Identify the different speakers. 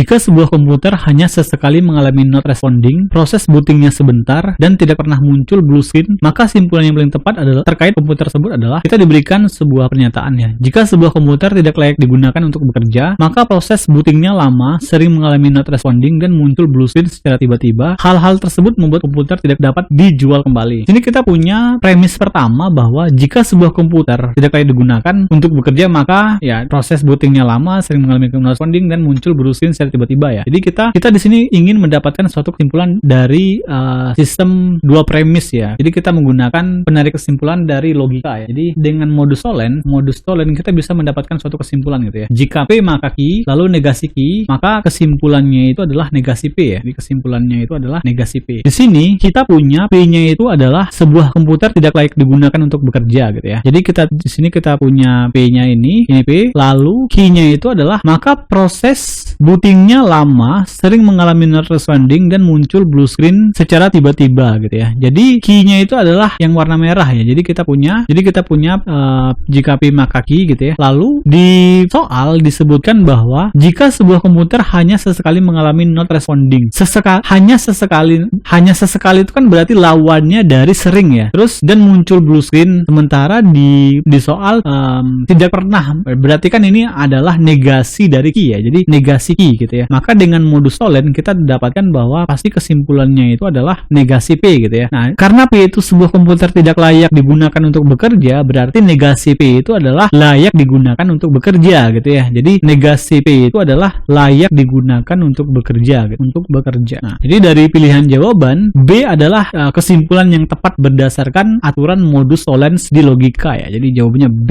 Speaker 1: Jika sebuah komputer hanya sesekali mengalami not responding, proses bootingnya sebentar, dan tidak pernah muncul blue screen, maka kesimpulan yang paling tepat adalah terkait komputer tersebut adalah kita diberikan sebuah pernyataannya. Jika sebuah komputer tidak layak digunakan untuk bekerja, maka proses bootingnya lama, sering mengalami not responding, dan muncul blue screen secara tiba-tiba. Hal-hal tersebut membuat komputer tidak dapat dijual kembali. Sini kita punya premis pertama bahwa jika sebuah komputer tidak layak digunakan untuk bekerja, maka ya proses bootingnya lama, sering mengalami not responding, dan muncul blue screen secara tiba-tiba ya. Jadi kita di sini ingin mendapatkan suatu kesimpulan dari sistem dua premis ya. Jadi kita menggunakan penarik kesimpulan dari logika ya. Jadi dengan modus tollens kita bisa mendapatkan suatu kesimpulan gitu ya. Jika P maka Q, lalu negasi Q, maka kesimpulannya itu adalah negasi P ya. Jadi kesimpulannya itu adalah negasi P. Di sini kita punya P-nya itu adalah sebuah komputer tidak layak digunakan untuk bekerja gitu ya. Jadi di sini kita punya P-nya ini P, lalu Q-nya itu adalah maka proses bootingnya lama, sering mengalami not responding, dan muncul blue screen secara tiba-tiba gitu ya. Jadi key-nya itu adalah yang warna merah ya. Jadi kita punya jika P maka Q gitu ya. Lalu di soal disebutkan bahwa jika sebuah komputer hanya sesekali mengalami not responding, hanya sesekali itu kan berarti lawannya dari sering ya. Terus dan muncul blue screen, sementara di soal tidak pernah, berarti kan ini adalah negasi dari Q ya. Jadi negasi Q gitu ya. Maka dengan modus tollens kita dapatkan bahwa pasti kesimpulannya itu adalah negasi P gitu ya. Nah, karena P itu sebuah komputer tidak layak digunakan untuk bekerja, berarti negasi P itu adalah layak digunakan untuk bekerja gitu ya. Jadi negasi P itu adalah layak digunakan untuk bekerja gitu, untuk bekerja. Nah, jadi dari pilihan jawaban B adalah kesimpulan yang tepat berdasarkan aturan modus tollens di logika ya. Jadi jawabannya B.